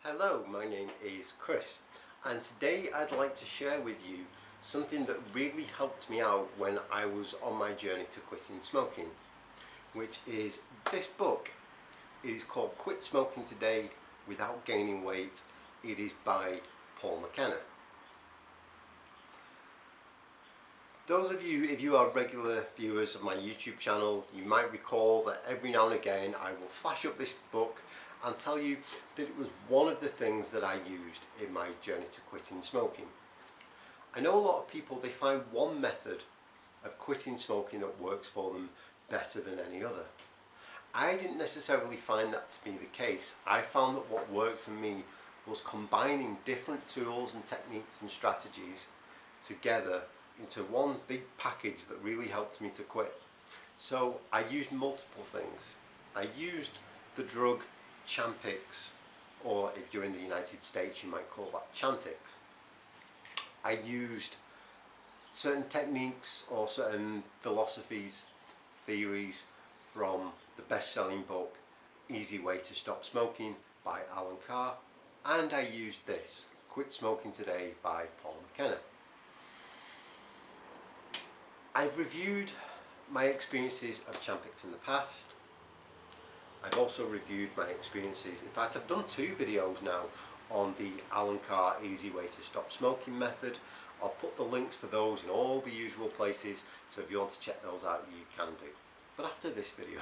Hello, my name is Chris, and today I'd like to share with you something that really helped me out when I was on my journey to quitting smoking, which is this book. It is called Quit Smoking Today Without Gaining Weight. It is by McKenna. Those of you, if you are regular viewers of my YouTube channel, you might recall that every now and again I will flash up this book and tell you that it was one of the things that I used in my journey to quitting smoking. I know a lot of people, they find one method of quitting smoking that works for them better than any other. I didn't necessarily find that to be the case. I found that what worked for me was combining different tools and techniques and strategies together into one big package that really helped me to quit. So I used multiple things. I used the drug Champix, or if you're in the United States you might call that Chantix. I used certain techniques or certain philosophies, theories from the best-selling book Easy Way to Stop Smoking by Carr, and I used this, Quit Smoking Today by McKenna. I've reviewed my experiences of Champix in the past. I've also reviewed my experiences, in fact I've done 2 videos now on the Carr Easy Way to Stop Smoking method. I'll put the links for those in all the usual places, so if you want to check those out you can do. But after this video,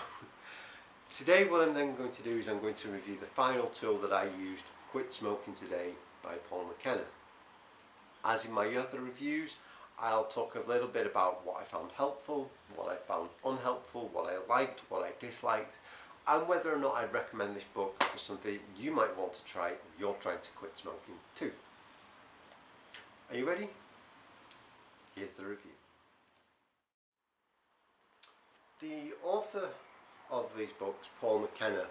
today what I'm then going to do is I'm going to review the final tool that I used, Quit Smoking Today by McKenna. As in my other reviews, I'll talk a little bit about what I found helpful, what I found unhelpful, what I liked, what I disliked, and whether or not I'd recommend this book for something you might want to try if you're trying to quit smoking too. Are you ready? Here's the review. The author of these books, McKenna,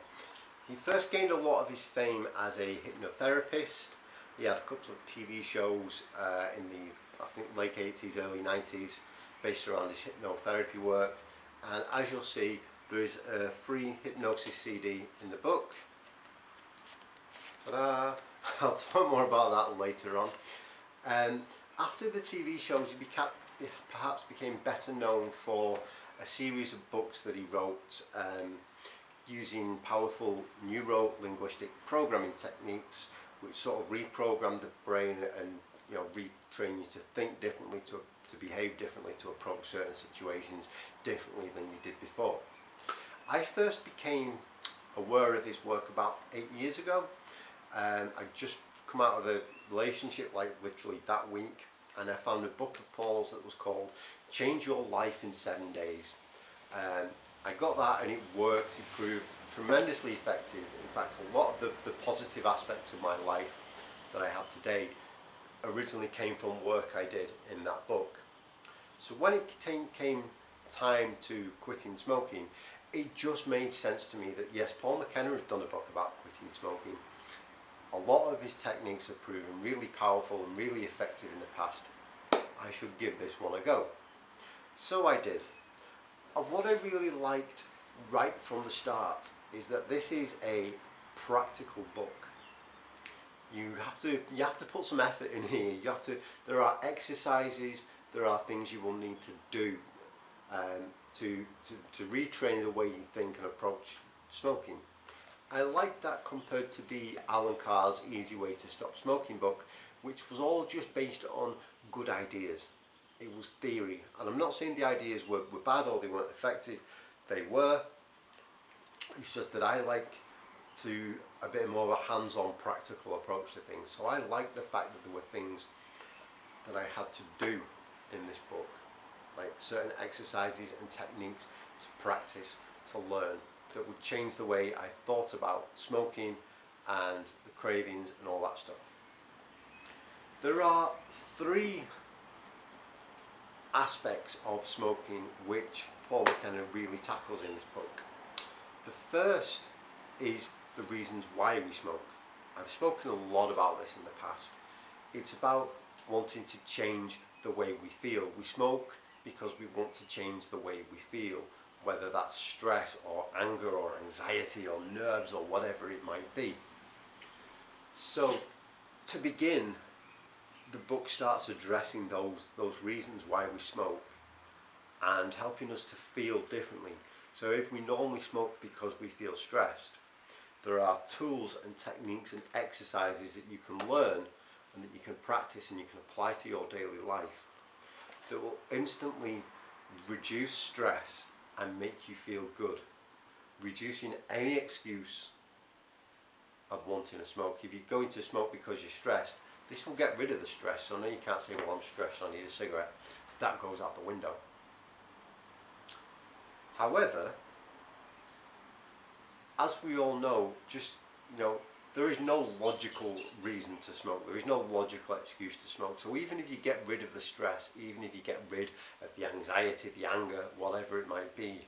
he first gained a lot of his fame as a hypnotherapist. He had a couple of TV shows in the, I think, late 80s, early 90s, based around his hypnotherapy work. And as you'll see, there is a free hypnosis CD in the book. Ta-da! I'll talk more about that later on. After the TV shows, he perhaps became better known for a series of books that he wrote using powerful Neuro-Linguistic programming techniques, which sort of reprogram the brain and retrain you to think differently, to behave differently, to approach certain situations differently than you did before. I first became aware of his work about 8 years ago. I'd just come out of a relationship, like literally that week, and I found a book of Paul's that was called Change Your Life in 7 Days. I got that and it worked. It proved tremendously effective. In fact, a lot of the positive aspects of my life that I have today originally came from work I did in that book. So when it came time to quitting smoking, it just made sense to me that yes, McKenna has done a book about quitting smoking. A lot of his techniques have proven really powerful and really effective in the past. I should give this one a go. So I did. And what I really liked right from the start is that this is a practical book. You have to put some effort in here. There are exercises, there are things you will need to do to retrain the way you think and approach smoking. I like that compared to the Carr's Easy Way to Stop Smoking book, which was all just based on good ideas. It was theory, and I'm not saying the ideas were bad or they weren't effective. They were. It's just that I like a bit more of a hands-on practical approach to things. So I like the fact that there were things that I had to do in this book, like certain exercises and techniques to practice, to learn, that would change the way I thought about smoking and the cravings and all that stuff. There are 3 aspects of smoking which McKenna really tackles in this book. The first is the reasons why we smoke. I've spoken a lot about this in the past. It's about wanting to change the way we feel. We smoke because we want to change the way we feel, whether that's stress or anger or anxiety or nerves or whatever it might be. So to begin, the book starts addressing those reasons why we smoke and helping us to feel differently. So if we normally smoke because we feel stressed, there are tools and techniques and exercises that you can learn and that you can practice and you can apply to your daily life that will instantly reduce stress and make you feel good, reducing any excuse of wanting to smoke. If you're going to smoke because you're stressed, this will get rid of the stress. So now you can't say, well, I'm stressed, I need a cigarette. That goes out the window. However, as we all know, there is no logical reason to smoke. There is no logical excuse to smoke. So even if you get rid of the stress, even if you get rid of the anxiety, the anger, whatever it might be,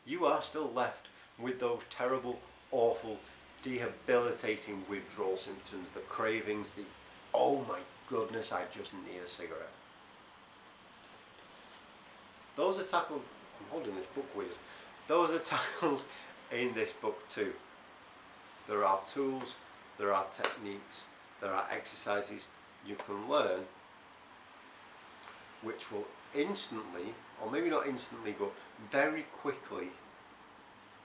you are still left with those terrible, awful, debilitating withdrawal symptoms, the cravings, the oh my goodness, I just need a cigarette. Those are tackled, I'm holding this book weird, those are tackled in this book too. There are tools, there are techniques, there are exercises you can learn which will instantly, or maybe not instantly, but very quickly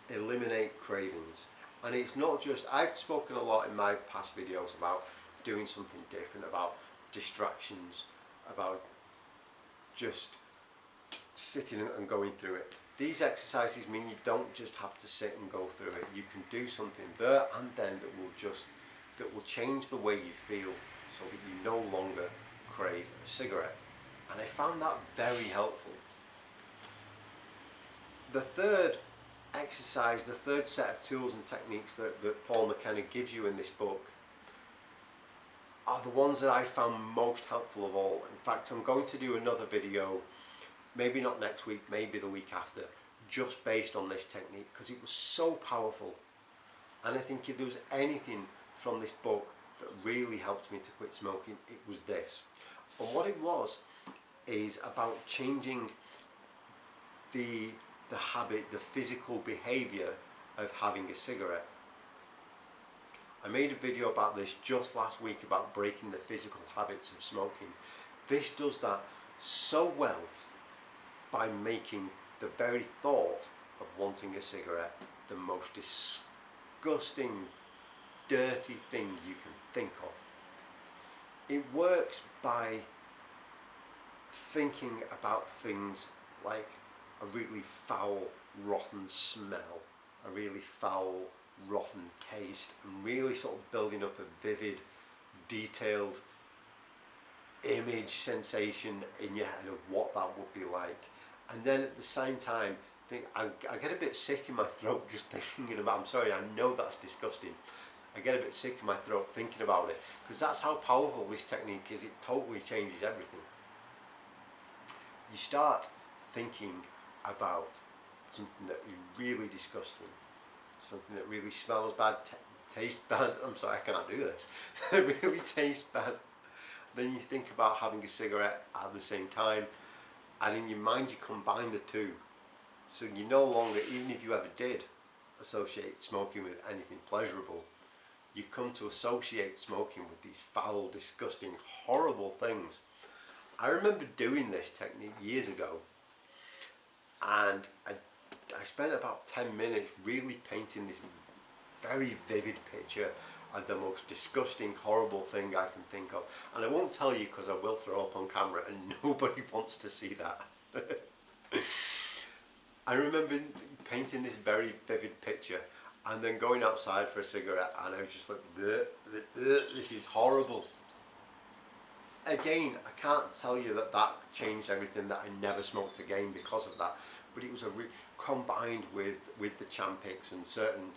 eliminate cravings. And it's not just, I've spoken a lot in my past videos about doing something different, about distractions, about just sitting and going through it. These exercises mean you don't just have to sit and go through it. You can do something there and then that will change the way you feel so that you no longer crave a cigarette. And I found that very helpful. The third exercise, the third set of tools and techniques that Paul McKenna gives you in this book are the ones that I found most helpful of all. In fact, I'm going to do another video, maybe not next week, maybe the week after, just based on this technique, because it was so powerful. And I think if there was anything from this book that really helped me to quit smoking, it was this. And what it was is about changing the habit, the physical behavior of having a cigarette. I made a video about this just last week about breaking the physical habits of smoking. This does that so well by making the very thought of wanting a cigarette the most disgusting, dirty thing you can think of. It works by thinking about things like a really foul, rotten smell, a really foul, rotten taste, and really sort of building up a vivid, detailed image sensation in your head of what that would be like. And then at the same time, I get a bit sick in my throat just thinking about, I'm sorry, I know that's disgusting. I get a bit sick in my throat thinking about it, because that's how powerful this technique is. It totally changes everything. You start thinking about something that is really disgusting, something that really smells bad, tastes bad. I'm sorry, I cannot do this. It really tastes bad. Then you think about having a cigarette at the same time, and in your mind you combine the two. So you no longer, even if you ever did associate smoking with anything pleasurable, you come to associate smoking with these foul, disgusting, horrible things. I remember doing this technique years ago, and I spent about 10 minutes really painting this very vivid picture of the most disgusting, horrible thing I can think of. And I won't tell you because I will throw up on camera and nobody wants to see that. I remember painting this very vivid picture and then going outside for a cigarette, and I was just like, this is horrible. Again, I can't tell you that changed everything, that I never smoked again because of that, but it was combined with the Champix and certain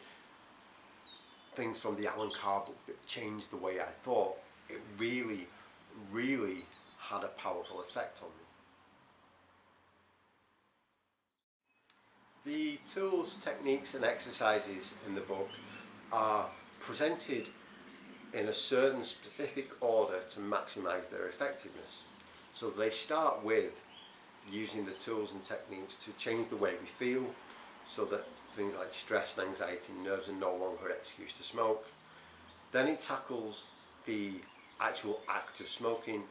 things from the Carr book that changed the way I thought. It really, really had a powerful effect on me. The tools, techniques and exercises in the book are presented in a certain specific order to maximize their effectiveness. So they start with using the tools and techniques to change the way we feel, so that things like stress and anxiety and nerves are no longer an excuse to smoke. Then it tackles the actual act of smoking,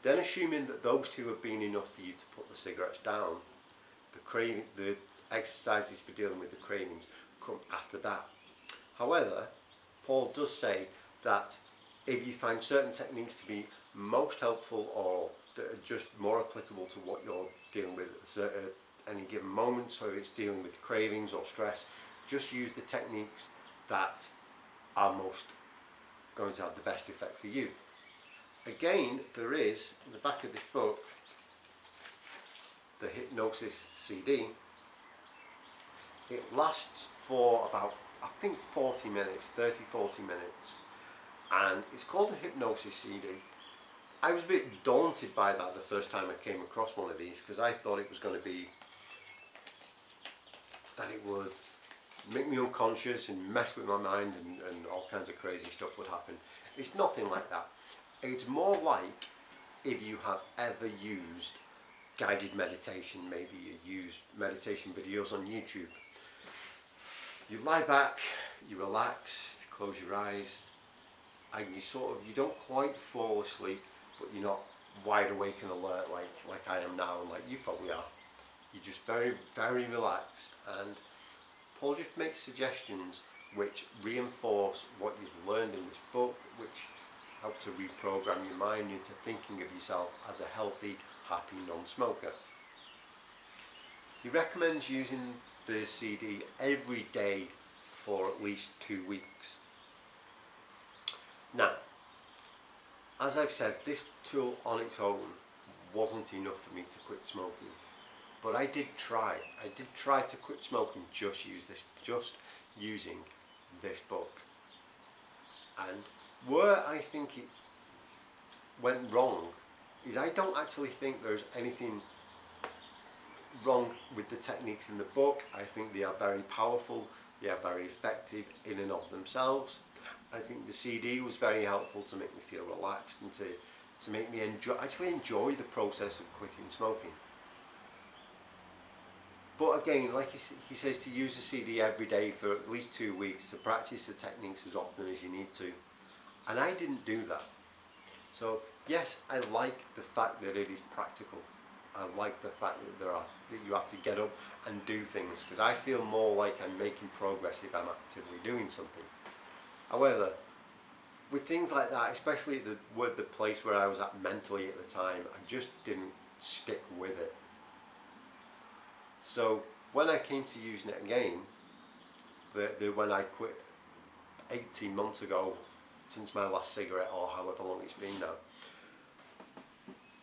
then assuming that those two have been enough for you to put the cigarettes down, the exercises for dealing with the cravings come after that. However, Paul does say that if you find certain techniques to be most helpful or that are just more applicable to what you're dealing with at any given moment, so if it's dealing with cravings or stress, just use the techniques that are most going to have the best effect for you. Again, there is, in the back of this book, the hypnosis CD. It lasts for about, I think, 40 minutes, 30-40 minutes, and it's called the hypnosis CD. I was a bit daunted by that the first time I came across one of these, because I thought it was going to be that it would make me unconscious and mess with my mind, and all kinds of crazy stuff would happen. It's nothing like that. It's more like if you have ever used guided meditation. Maybe you use meditation videos on YouTube. You lie back, you relax, close your eyes, and you don't quite fall asleep, but you're not wide awake and alert like I am now, and like you probably are. You're just very, very relaxed, and Paul just makes suggestions which reinforce what you've learned in this book, which help to reprogram your mind into thinking of yourself as a healthy, happy non-smoker. He recommends using the CD every day for at least 2 weeks. Now, as I've said, this tool on its own wasn't enough for me to quit smoking, but I did try. I did try to quit smoking just using this book. And where I think it went wrong is I don't actually think there's anything wrong with the techniques in the book. I think they are very powerful, they are very effective in and of themselves. I think the CD was very helpful to make me feel relaxed and to make me enjoy the process of quitting smoking. But again, like he says, to use the CD every day for at least 2 weeks, to practice the techniques as often as you need to. And I didn't do that. So yes, I like the fact that it is practical. I like the fact that you have to get up and do things, because I feel more like I'm making progress if I'm actively doing something. However, with things like that, especially the place where I was at mentally at the time, I just didn't stick with it. So when I came to using it again, when I quit 18 months ago, since my last cigarette, or however long it's been now,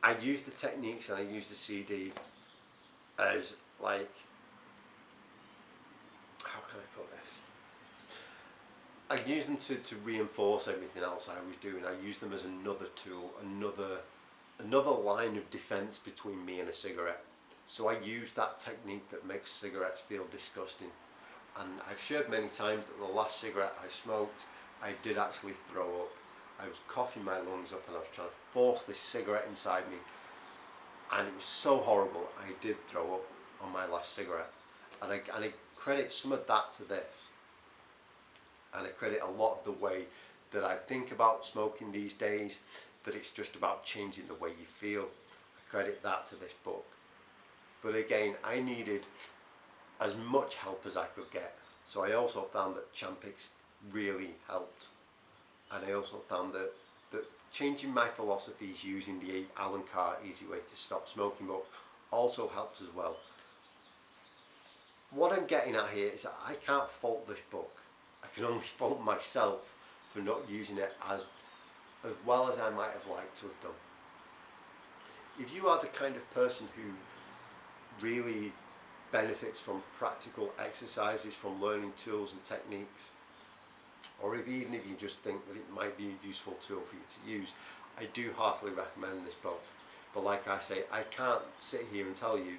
I used the techniques and I used the CD as, like, how can I put this? I used them to reinforce everything else I was doing. I used them as another tool, another line of defense between me and a cigarette. So I used that technique that makes cigarettes feel disgusting. And I've shared many times that the last cigarette I smoked, I did actually throw up. I was coughing my lungs up and I was trying to force this cigarette inside me, and it was so horrible. I did throw up on my last cigarette, and I credit some of that to this, and I credit a lot of the way that I think about smoking these days, that it's just about changing the way you feel. I credit that to this book. But again, I needed as much help as I could get, so I also found that Champix really helped. And I also found that changing my philosophies using the Alan Carr Easy Way to Stop Smoking book also helped as well. What I'm getting at here is that I can't fault this book. I can only fault myself for not using it as well as I might have liked to have done. If you are the kind of person who really benefits from practical exercises, from learning tools and techniques, or even if you just think that it might be a useful tool for you to use, I do heartily recommend this book. But like I say, I can't sit here and tell you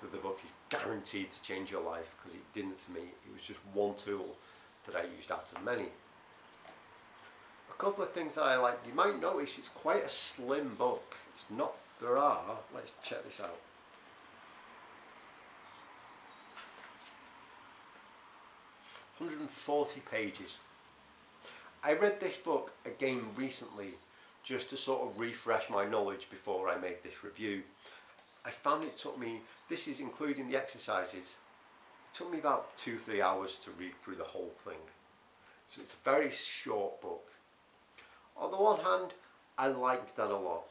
that the book is guaranteed to change your life, because it didn't for me. It was just one tool that I used out of many. A couple of things that I like. You might notice it's quite a slim book. It's not, let's check this out. (140 pages). I read this book again recently just to sort of refresh my knowledge before I made this review. I found it took me, this is including the exercises, it took me about 2-3 hours to read through the whole thing. So it's a very short book. On the one hand, I liked that a lot.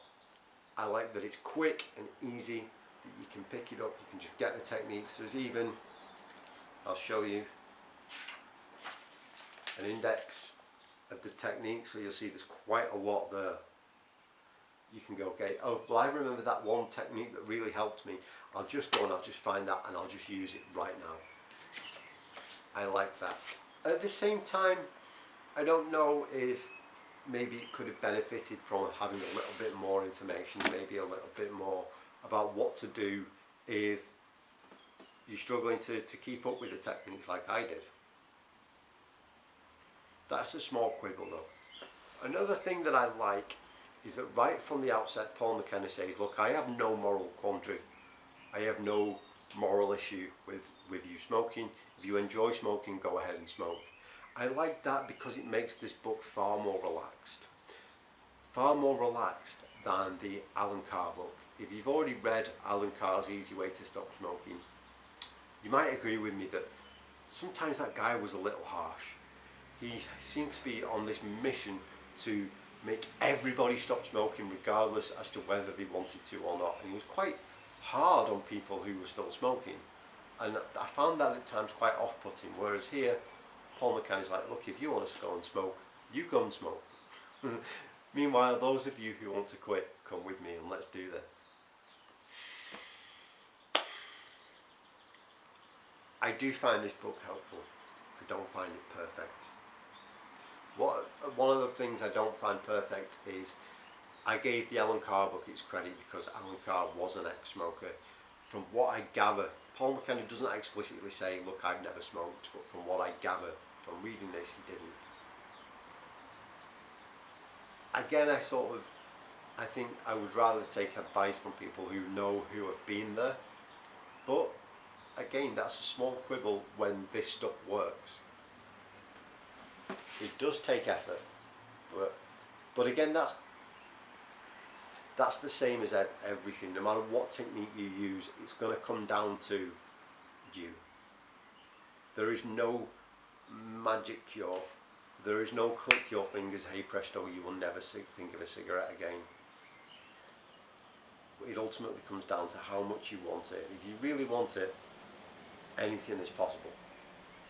I like that it's quick and easy, that you can pick it up, you can just get the techniques. There's even, I'll show you, an index of the techniques, so you'll see there's quite a lot there. You can go, okay, oh, well I remember that one technique that really helped me. I'll just go and I'll just find that and I'll just use it right now. I like that. At the same time, I don't know if maybe it could have benefited from having a little bit more information, maybe a little bit more about what to do if you're struggling to keep up with the techniques like I did. That's a small quibble though. Another thing that I like is that right from the outset Paul McKenna says, look, I have no moral quandary. I have no moral issue with you smoking. If you enjoy smoking, go ahead and smoke. I like that because it makes this book far more relaxed. Far more relaxed than the Alan Carr book. If you've already read Alan Carr's Easy Way to Stop Smoking, you might agree with me that sometimes that guy was a little harsh. He seems to be on this mission to make everybody stop smoking regardless as to whether they wanted to or not. And he was quite hard on people who were still smoking. And I found that at times quite off-putting, whereas here, Paul McKenna's like, look, if you want to go and smoke, you go and smoke. Meanwhile, those of you who want to quit, come with me and let's do this. I do find this book helpful. I don't find it perfect. One of the things I don't find perfect is I gave the Alan Carr book its credit because Alan Carr was an ex-smoker. From what I gather, Paul McKenna doesn't explicitly say, look, I've never smoked, but from what I gather from reading this, he didn't. Again, I think I would rather take advice from people who know, who have been there. But again, that's a small quibble when this stuff works. It does take effort, but again, that's the same as everything. No matter what technique you use, it's going to come down to you. There is no magic cure. There is no click your fingers, hey presto, you will never think of a cigarette again. It ultimately comes down to how much you want it. If you really want it, anything is possible.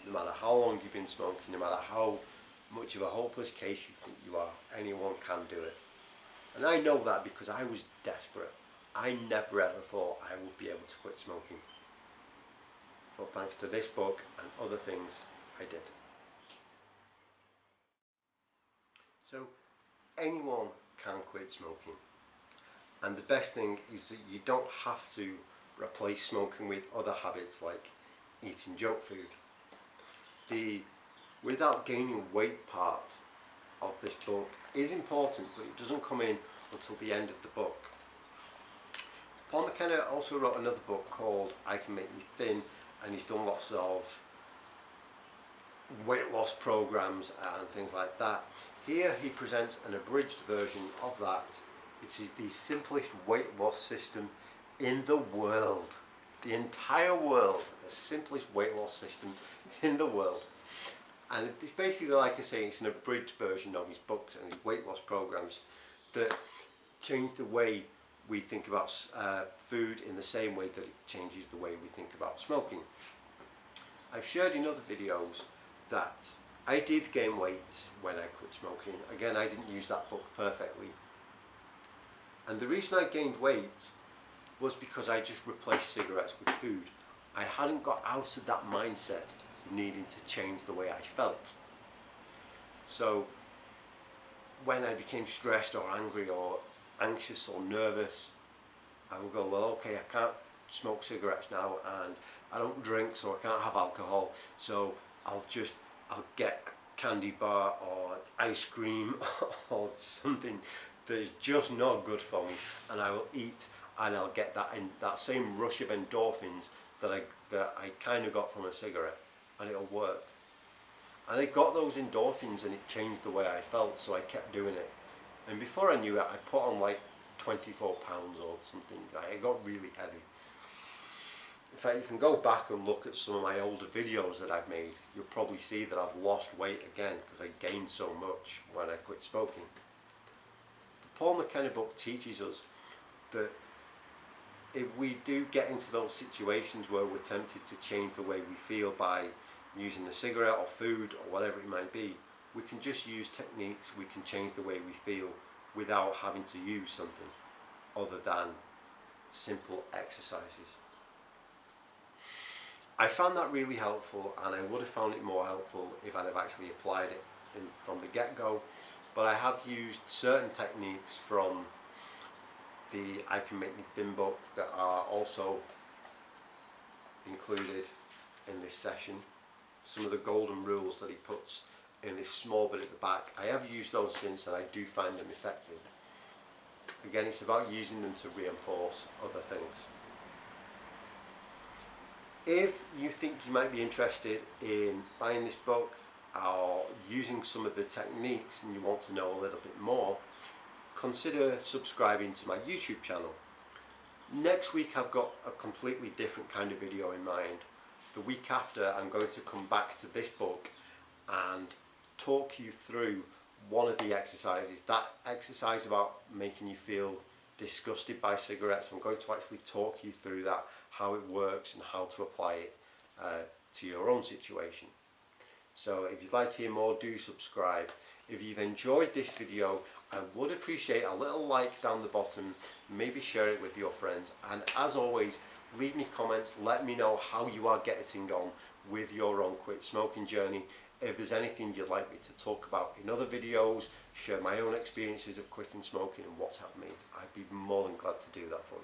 No matter how long you've been smoking, no matter how much of a hopeless case you think you are, anyone can do it. And I know that because I was desperate. I never ever thought I would be able to quit smoking. But thanks to this book and other things, I did. So anyone can quit smoking. And the best thing is that you don't have to replace smoking with other habits like eating junk food. The without gaining weight part of this book is important, but it doesn't come in until the end of the book. Paul McKenna also wrote another book called I Can Make You Thin, and he's done lots of weight loss programs and things like that. Here he presents an abridged version of that. It is the simplest weight loss system in the world. The entire world, the simplest weight loss system in the world. And it's basically, like I say, it's an abridged version of his books and his weight loss programs that change the way we think about food in the same way that it changes the way we think about smoking. I've shared in other videos that I did gain weight when I quit smoking. Again, I didn't use that book perfectly. And the reason I gained weight was because I just replaced cigarettes with food. I hadn't got out of that mindset needing to change the way I felt. So when I became stressed or angry or anxious or nervous, I would go, well, okay, I can't smoke cigarettes now and I don't drink, so I can't have alcohol, so I'll get a candy bar or ice cream or something that is just not good for me, and I will eat, and I'll get that same rush of endorphins that I kind of got from a cigarette, and it'll work. And I got those endorphins and it changed the way I felt, so I kept doing it. And before I knew it, I put on like 24 pounds or something. It got really heavy. In fact, you can go back and look at some of my older videos that I've made. You'll probably see that I've lost weight again because I gained so much when I quit smoking. The Paul McKenna book teaches us that if we do get into those situations where we're tempted to change the way we feel by using a cigarette or food or whatever it might be, we can just use techniques, we can change the way we feel without having to use something other than simple exercises. I found that really helpful, and I would have found it more helpful if I'd have actually applied it from the get-go, but I have used certain techniques from the I Can Make Me Thin book that are also included in this session. Some of the golden rules that he puts in this small bit at the back. I have used those since and I do find them effective. Again, it's about using them to reinforce other things. If you think you might be interested in buying this book or using some of the techniques and you want to know a little bit more, consider subscribing to my YouTube channel. Next week I've got a completely different kind of video in mind. The week after I'm going to come back to this book and talk you through one of the exercises. That exercise about making you feel disgusted by cigarettes, I'm going to actually talk you through that, how it works and how to apply it to your own situation. So if you'd like to hear more, do subscribe. If you've enjoyed this video, I would appreciate a little like down the bottom, maybe share it with your friends, and as always, leave me comments, let me know how you are getting on with your own quit smoking journey. If there's anything you'd like me to talk about in other videos, share my own experiences of quitting smoking and what's happened to me, I'd be more than glad to do that for you.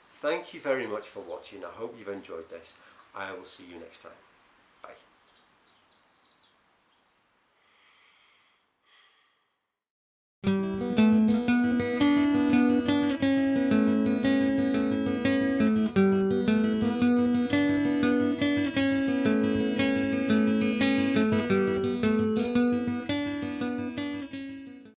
Thank you very much for watching. I hope you've enjoyed this. I will see you next time.